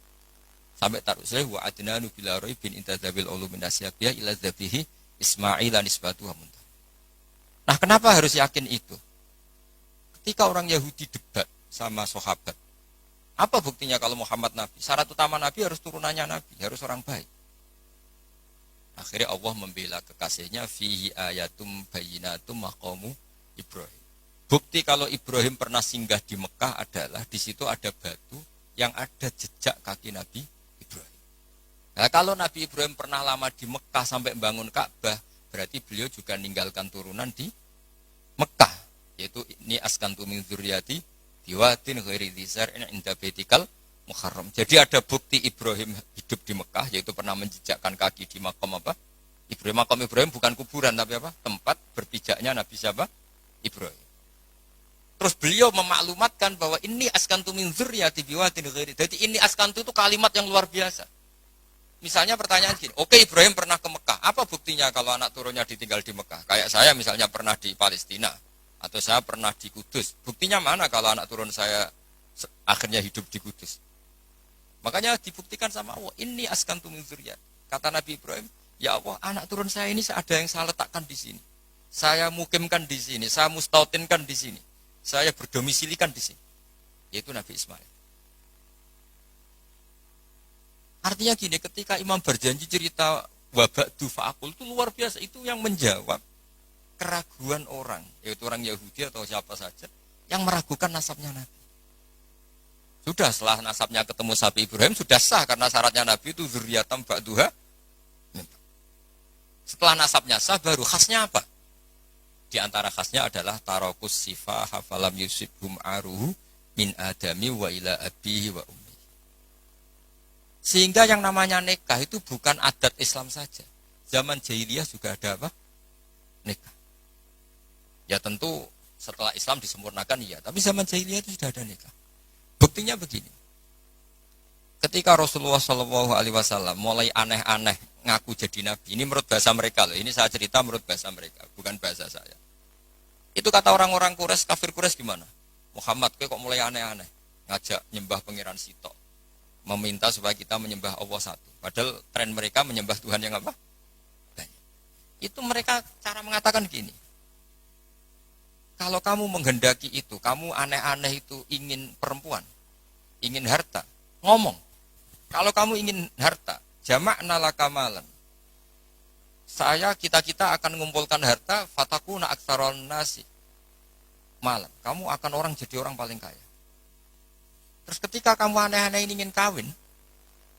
Sampai taruh saya wa adnanu bila raibin intadzabil ulumin nasyabiyah ila dzabihi Ismail nisbatuhu muntah. Nah, kenapa harus yakin itu? Ketika orang Yahudi debat sama sahabat, apa buktinya kalau Muhammad Nabi? Syarat utama Nabi harus turunannya Nabi, harus orang baik. Akhirnya Allah membela kekasihnya fihi ayatum bayyinatum maqamu Ibrahim. Bukti kalau Ibrahim pernah singgah di Mekah adalah di situ ada batu yang ada jejak kaki Nabi Ibrahim. Nah, kalau Nabi Ibrahim pernah lama di Mekah sampai bangun Ka'bah, berarti beliau juga meninggalkan turunan di Mekah, yaitu ini askantu min dzurriyyati biwadin ghairi dzar'in inda baitikal muharram. Jadi ada bukti Ibrahim hidup di Mekah, yaitu pernah menjejakkan kaki di makam apa? Ibrahim. Makam Ibrahim bukan kuburan tapi apa? Tempat berpijaknya Nabi siapa? Ibrahim. Terus beliau memaklumatkan bahwa ini askantu min dzurriyyati biwadin ghairi. Jadi ini askantu itu kalimat yang luar biasa. Misalnya pertanyaan gini, oke Ibrahim pernah ke Mekah, apa buktinya kalau anak turunnya ditinggal di Mekah? Kayak saya misalnya pernah di Palestina, atau saya pernah di Kudus. Buktinya mana kalau anak turun saya akhirnya hidup di Kudus? Makanya dibuktikan sama Allah, ini askantu min dzurriyyah. Kata Nabi Ibrahim, ya Allah anak turun saya ini ada yang saya letakkan di sini. saya mukimkan di sini, saya mustautinkan di sini, saya berdomisilikan di sini. Yaitu Nabi Ismail. Artinya gini, ketika Imam berjanji cerita wabak dufa'akul itu luar biasa. Itu yang menjawab keraguan orang, yaitu orang Yahudi atau siapa saja, yang meragukan nasabnya Nabi. Sudah setelah nasabnya ketemu sapi Ibrahim, sudah sah karena syaratnya Nabi itu zuriyatam ba'duha. Setelah nasabnya sah, baru khasnya apa? Di antara khasnya adalah tarokus sifah hafalam yusibhum aruhu min adami wa ila abihi wa ummi. Sehingga yang namanya nikah itu bukan adat Islam saja. Zaman jahiliyah juga ada apa? Nikah. Ya tentu setelah Islam disempurnakan iya, tapi zaman jahiliyah itu sudah ada nikah. Buktinya begini. Ketika Rasulullah SAW mulai aneh-aneh ngaku jadi nabi, ini menurut bahasa mereka loh. Ini saya cerita menurut bahasa mereka, bukan bahasa saya. Itu kata orang-orang Quraisy, kafir Quraisy gimana? Muhammad kok mulai aneh-aneh, ngajak nyembah pangeran Sitok, meminta supaya kita menyembah Allah satu. Padahal tren mereka menyembah Tuhan yang apa? Banyak. Itu mereka cara mengatakan gini. Kalau kamu menghendaki itu, kamu aneh-aneh itu ingin perempuan, ingin harta, ngomong. Kalau kamu ingin harta, jama'na laka malan. Kita akan mengumpulkan harta, fatakuna aktsaron nasi malan. Kamu akan orang jadi orang paling kaya. Terus ketika kamu aneh-aneh ingin kawin,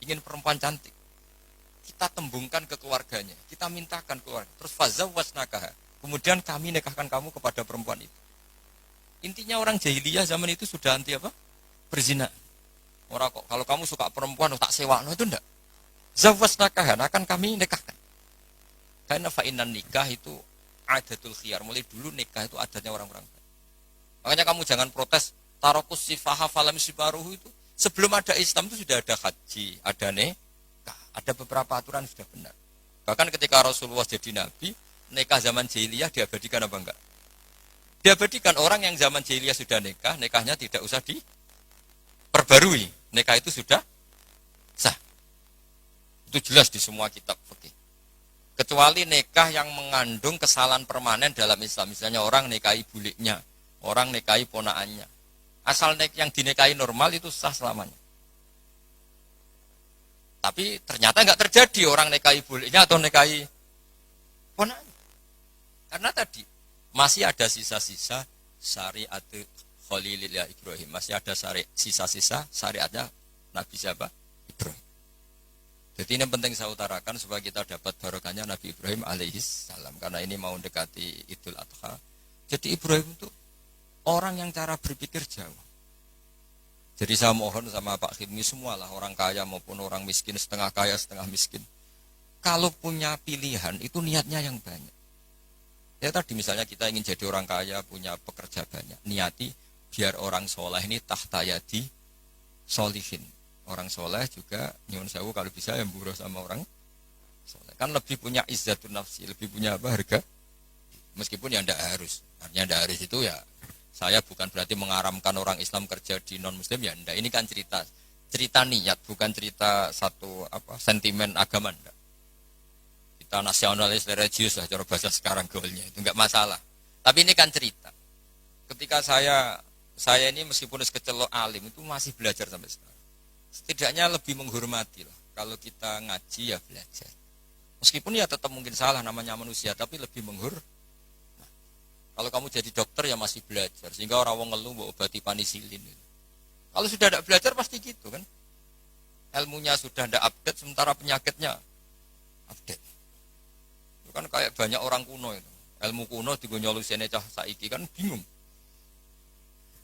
ingin perempuan cantik, kita tembungkan ke keluarganya, kita mintakan keluarga. Terus fazawwasnakaha. Kemudian kami nikahkan kamu kepada perempuan itu. Intinya orang jahiliyah zaman itu sudah anti apa? Berzina. Orang kok kalau kamu suka perempuan tak sewa, no, itu enggak. Zawwasnakaha akan kami nikahkan. Karena fa'inan nikah itu adatul khiyar. Mulai dulu nikah itu adatnya orang-orang. Makanya kamu jangan protes tarokus sifaha falam sibaruhu itu. Sebelum ada Islam itu sudah ada haji, ada nikah, ada beberapa aturan sudah benar. Bahkan ketika Rasulullah jadi nabi, nikah zaman jahiliyah diabadikan apa enggak? Diabadikan. Orang yang zaman jahiliyah sudah nikah, nikahnya tidak usah diperbarui. Nikah itu sudah sah. Itu jelas di semua kitab fikih. Kecuali nikah yang mengandung kesalahan permanen dalam Islam. Misalnya orang nikahi buliknya, orang nikahi ponaannya. Asal yang dinikahi normal itu sah selamanya. Tapi ternyata enggak terjadi orang nikahi buliknya atau nikahi ponaannya. Karena tadi masih ada sisa-sisa syariat Khalilillah Ibrahim. Masih ada sisa-sisa syariatnya Nabi siapa? Ibrahim. Jadi ini penting saya utarakan supaya kita dapat barokahnya Nabi Ibrahim alaihissalam. Karena ini mau mendekati Idul Adha. Jadi Ibrahim itu orang yang cara berpikir jauh. Jadi saya mohon sama Pak Khidmi semualah, orang kaya maupun orang miskin, setengah kaya setengah miskin. Kalau punya pilihan itu niatnya yang banyak. Ya tadi misalnya kita ingin jadi orang kaya, punya pekerja banyak. Niati biar orang soleh ini tahta yadi solihin. Orang soleh juga nyuwun sewu kalau bisa yang buruh sama orang soleh. Kan lebih punya izzatun nafsi, lebih punya apa harga. Meskipun ya tidak harus. Artinya tidak harus itu ya. Saya bukan berarti mengaramkan orang Islam kerja di non Muslim ya. Enggak. Ini kan cerita niat, bukan cerita satu apa sentimen agama. Enggak. Kita nasionalis religius lah cara bahasa sekarang goalnya itu enggak masalah. Tapi ini kan cerita. Ketika saya ini meskipun kecelok alim itu masih belajar sampai sekarang. Setidaknya lebih menghormati lah. Kalau kita ngaji ya belajar. Meskipun ya tetap mungkin salah namanya manusia, tapi lebih menghormati. Kalau kamu jadi dokter ya masih belajar. Sehingga orang wong ngeluh mau obati penisilin. Kalau sudah tidak belajar pasti gitu kan. Ilmunya sudah tidak update sementara penyakitnya update. Itu kan kayak banyak orang kuno itu. Ilmu kuno digonyolusiane cah saiki kan bingung.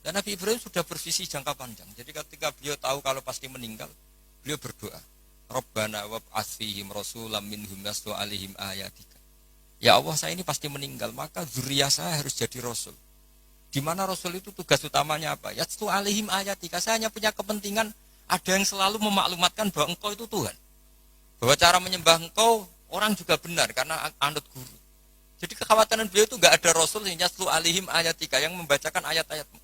Dan Nabi Ibrahim sudah bervisi jangka panjang. Jadi ketika beliau tahu kalau pasti meninggal, beliau berdoa. Rabbana wab'ats fihim rasulam minhum yatlu 'alaihim ayatika. Ya Allah, saya ini pasti meninggal, maka zuriyah saya harus jadi rasul. Di mana rasul itu tugas utamanya apa? Yatlu 'alaihim ayatika. Saya hanya punya kepentingan ada yang selalu memaklumatkan bahwa engkau itu Tuhan. Bahwa cara menyembah engkau orang juga benar karena anut guru. Jadi kekhawatiran beliau itu enggak ada rasul yang yatlu 'alaihim ayatika yang membacakan ayat-ayatmu.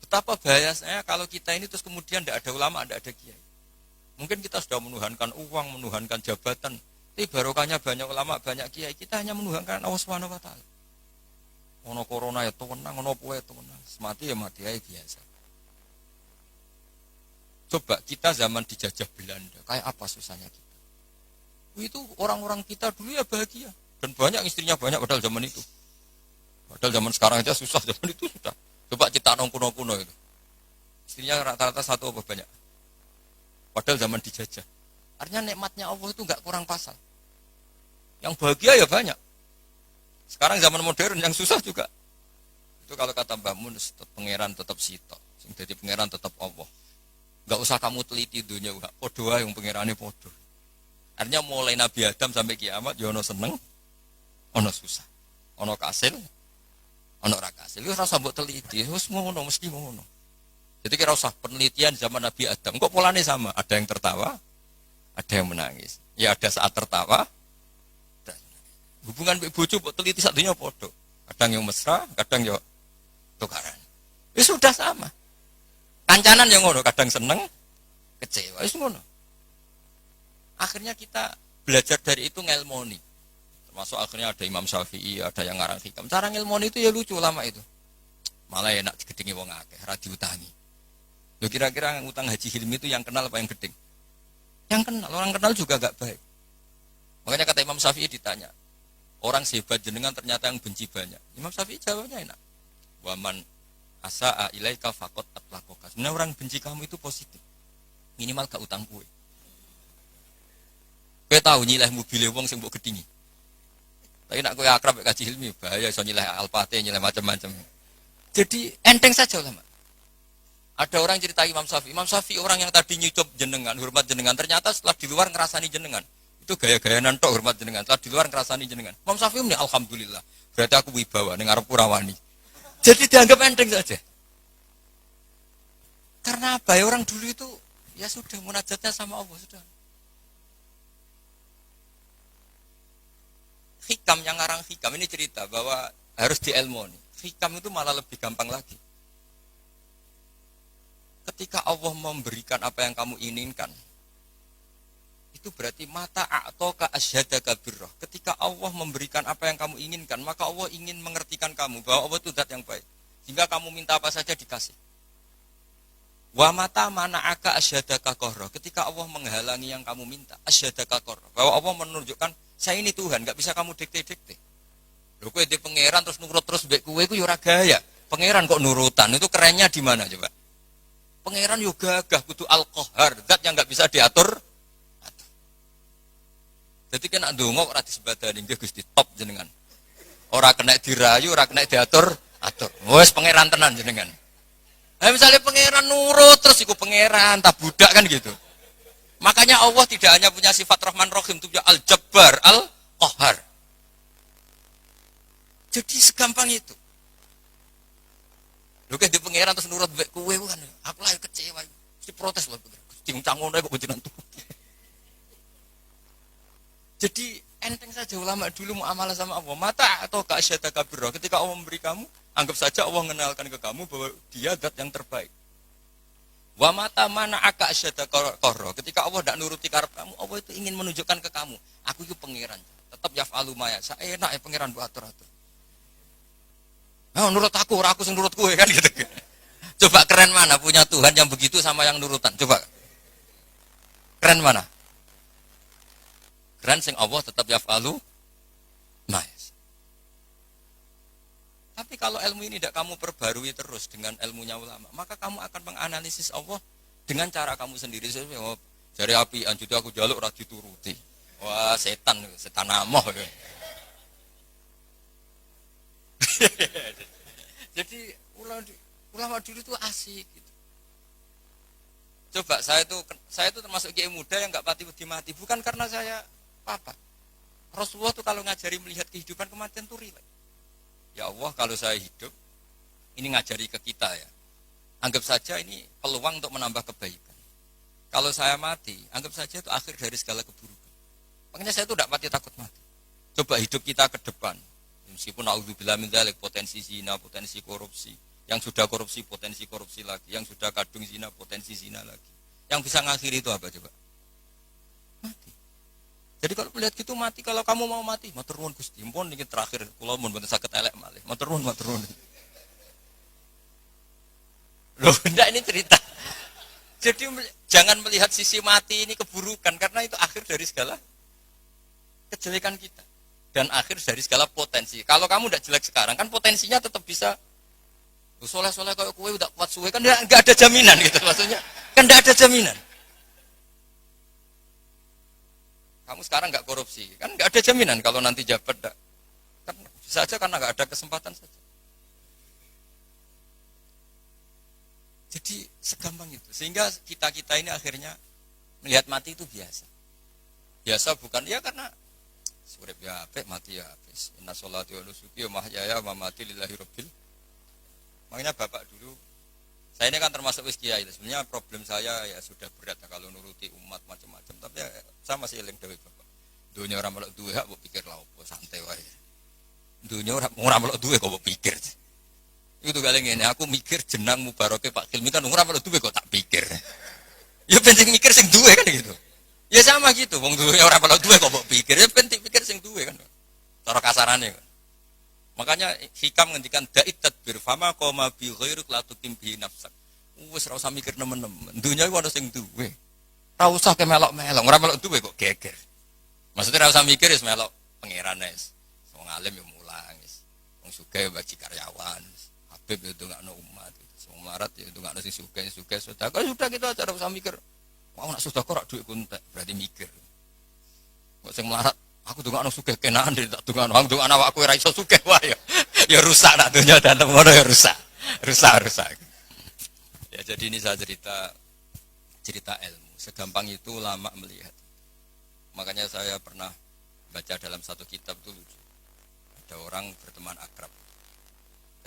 Betapa bahayanya kalau kita ini terus kemudian tidak ada ulama, tidak ada kiai. Mungkin kita sudah menuhankan uang, menuhankan jabatan. Tapi barokahnya banyak ulama, banyak kiai, kita hanya menuhankan Allah Subhanahu wa taala. Ono corona ya tenang, ono apa ya tenang. Mati ya mati aja biasa. Coba kita zaman dijajah Belanda, kayak apa susahnya kita? Itu orang-orang kita dulu ya bahagia. Dan banyak istrinya banyak padahal zaman itu. Padahal zaman sekarang aja susah, zaman itu sudah. Coba kita nong kuno-kuno itu. Istrinya rata-rata satu apa banyak. Padahal zaman dijajah. Artinya nikmatnya Allah itu nggak kurang pasal. Yang bahagia ya banyak. Sekarang zaman modern yang susah juga. Itu kalau kata Mbah Mun, pangeran tetap sitok. Sing dadi pangeran tetap Allah. Nggak usah kamu teliti dunia, podo wae yang pangerane podo. Artinya mulai Nabi Adam sampai kiamat, ya ono seneng, ono susah, ono kasil, ono ra kasil. Wis ora usah mbok teliti, wis ngono mesti ngono. Jadi kira usah penelitian zaman Nabi Adam. Kok polanya sama? Ada yang tertawa, ada yang menangis. Ya ada saat tertawa. Hubungan mbek bojo mbok teliti sak dunya padha. Kadang yang mesra, kadang yo tukaran. Wis sudah sama. Kancanan yang ngono, kadang seneng, kecewa, wis ngono. Akhirnya kita belajar dari itu ngelmoni. Termasuk akhirnya ada Imam Syafi'i, ada yang ngarang hikam. Cara ngelmoni itu ya lucu lama itu. Malah enak digedingi wong akeh, ra diutangi. Loh kira-kira ngutang Haji Hilmi itu yang kenal apa yang gedeng? Yang kenal, orang kenal juga gak baik. Makanya kata Imam Syafi'i ditanya, orang sehebat jenengan ternyata yang benci banyak. Imam Syafi'i jawabnya enak. Waman asa'a ilaika faqat atlaqaka. Sebenarnya orang benci kamu itu positif. Minimal gak utang kue. Kowe tahu nyileh mobil wong sing mbok gedhingi. Tapi nak kowe akrab mek Haji Hilmi bahaya iso nyileh Alphate, nyileh macam-macam. Jadi enteng saja ulama. Ada orang cerita Imam Syafi'i orang yang tadi nyucup jenengan, hormat jenengan, ternyata setelah di luar ngerasani jenengan. Itu gaya-gaya nantok hormat jenengan, setelah di luar ngerasani jenengan. Imam Syafi'i muni alhamdulillah. Berarti aku wibawa ning arep Purawani. Jadi dianggap enteng saja. Karena apa? Ya orang dulu itu ya sudah munajatnya sama Allah sudah. Hikam yang ngarang hikam ini cerita bahwa harus dielmoni. Hikam itu malah lebih gampang lagi. Ketika Allah memberikan apa yang kamu inginkan, itu berarti mata a'toka asyhadaka birrah. Ketika Allah memberikan apa yang kamu inginkan, maka Allah ingin mengertikan kamu bahwa Allah itu zat yang baik. Sehingga kamu minta apa saja dikasih. Wa mata mana'aka asyhadaka qarra. Ketika Allah menghalangi yang kamu minta, asyhadaka qarra. Bahwa Allah menunjukkan saya ini Tuhan, enggak bisa kamu dikte-dikte. Lho kowe di pangeran terus nurut terus mbek kowe iku ya ora gaya. Pangeran kok nurutan, itu kerennya di mana coba? Pangeran yo gagah kudu al-qahar, zat yang enggak bisa diatur. Jadi kena ndonga kok ora disebadani nggih Gusti top jenengan. Ora kena dirayu, ora kena diatur, atur. Wes pangeran tenan jenengan. Misalnya pangeran nurut terus iku pangeran, tak budak kan gitu. Makanya Allah tidak hanya punya sifat Rahman Rahim, itu punya Al-Jabbar, Al-Qahar. Jadi segampang itu. Lho kayak di pangeran terus nurut mbek kowe kan. Aku lah kecewa. Mesti protes lho. Diuncang ngono kok jenengan tuh. Jadi enteng saja ulama dulu muamalah sama Allah. Mata atau ka'asyadaka birra. Ketika Allah memberi kamu, anggap saja Allah mengenalkan ke kamu bahwa dia zat yang terbaik. Wa mata mana aka asyadaka qarra. Ketika Allah tidak nuruti karep kamu, Allah itu ingin menunjukkan ke kamu, aku itu pangeran. Tetap yaf'alu ma yasha. Enak ya pangeran buat atur-atur. Nah, nurut aku, ora aku sing nurut kowe kan gitu. Coba keren mana punya Tuhan yang begitu sama yang nurutan. Coba. Keren mana? Keren sing Allah tetap yaf'alu ma yasha. Tapi kalau ilmu ini tidak kamu perbarui terus dengan ilmunya ulama, maka kamu akan menganalisis Allah dengan cara kamu sendiri. Jari api, anjut aku jaluk ora dituruti. Wah setan amoh. Jadi ulama dulu itu asik. Gitu. Coba saya itu termasuk kiai muda yang nggak mati, bukan karena saya apa. Rasulullah tuh kalau ngajari melihat kehidupan kematian tuh rileks. Ya Allah kalau saya hidup, ini ngajari ke kita ya. Anggap saja ini peluang untuk menambah kebaikan. Kalau saya mati, anggap saja itu akhir dari segala keburukan. Makanya saya itu tidak mati takut mati. Coba hidup kita ke depan. Meskipun naudzubillah min dzalik, potensi zina, potensi korupsi. Yang sudah korupsi, potensi korupsi lagi. Yang sudah kadung zina, potensi zina lagi. Yang bisa ngakhiri itu apa coba? Mati. Jadi kalau melihat gitu mati, kalau kamu mau mati, matur nuwun Gusti. Mumpun niki terakhir kula mun mboten saged elek malih. Matur nuwun, matur nuwun. Loh, enggak ini cerita. Jadi jangan melihat sisi mati ini keburukan karena itu akhir dari segala kejelekan kita dan akhir dari segala potensi. Kalau kamu tidak jelek sekarang kan potensinya tetap bisa soleh-soleh kayak kue udah kuat suwe kan enggak ada jaminan gitu maksudnya. Kan enggak ada jaminan. Kamu sekarang nggak korupsi, kan nggak ada jaminan kalau nanti jabat, kan bisa aja karena nggak ada kesempatan saja. Jadi segampang itu, sehingga kita ini akhirnya melihat mati itu biasa. Biasa bukan ya karena surip ya apik, mati ya habis. Inna sholati wa nusuki wa mahyaya wa mamati lillahi rabbil. Makanya bapak dulu, saya ini kan termasuk wis kiai. Sebenarnya problem saya ya sudah berat kalau nuruti umat macam-macam. Tapi ya, saya masih eling dewe bapak. Dunia orang melok duwe hak mbok pikir lha opo santai wae. Dunia orang melok duwe kok mbok pikir. Itu kali ngene, aku mikir jenang mubaroke Pak Hilmi kan ora melok duwe kok tak pikir. Ya penting mikir sing duwe kan gitu. Ya sama gitu, wong duwe ora melok duwe kok mbok pikir. Ya penting pikir sing duwe kan. Cara kasarane kan. Makanya hikam ngendikan da'it tadbir fama qoma bi ghairik la tuqim bi nafsak. Wis ora usah mikir nemen-nemen. Dunya iku ana sing duwe. Ora usah ke melok-melok, ora melok duwe kok geger. Maksudnya ora usah mikir wis melok pangeran wis. Wong alim yo mulang wis. Wong sugih bagi karyawan. Habib yo ndongakno umat. Wong marat yo ndongakno sing sugih sedekah sudah gitu aja ora usah mikir. Wong nak sedekah ora duit kuntek, berarti mikir. Kok sing melarat aku ndongakno sugih kenaan tak ndongakno wong ndongakno awakku ora iso sugih wae ya. Ya rusak nak dunya dan ngono ya rusak. Rusak. Ya jadi ini saya cerita ilmu. Segampang itu lama melihat. Makanya saya pernah baca dalam satu kitab itu lucu. Ada orang berteman akrab.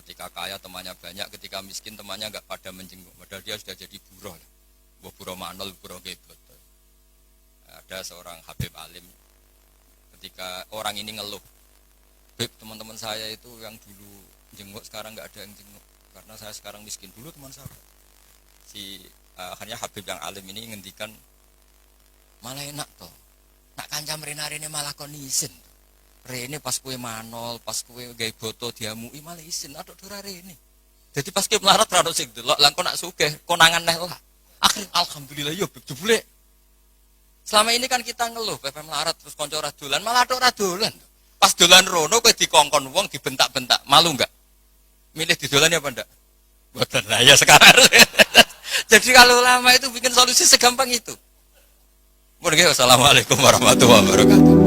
Ketika kaya temannya banyak, ketika miskin temannya enggak pada menjenguk. Padahal dia sudah jadi buruh. Buruh manol, buruh gebot. Ada seorang Habib alim. Ketika orang ini ngeluh, Beb, teman-teman saya itu yang dulu jenguk sekarang enggak ada yang jenguk. Karena saya sekarang miskin. Dulu teman saya. Akhirnya Habib yang alim ini ngendikan, malah enak toh. Nak kancam rene malah kon isin. Rene pas kue manol, pas kue gawe boto diamui malah isin, aduk dora rene. Jadi pas kue melarat rada sing delok, lan kok nak sugih konangan neh lah. Akhir alhamdulillah yo jebule. Selama ini kan kita ngeluh, pepe melarat terus kanca ora dolan, malah aduk ora dolan. Pas dolan rono kowe dikongkon wong dibentak-bentak, malu enggak? Milih didolani apa ndak? Mboten lah ya sekarang. Jadi kalau lama itu bikin solusi segampang itu. Assalamualaikum warahmatullahi wabarakatuh.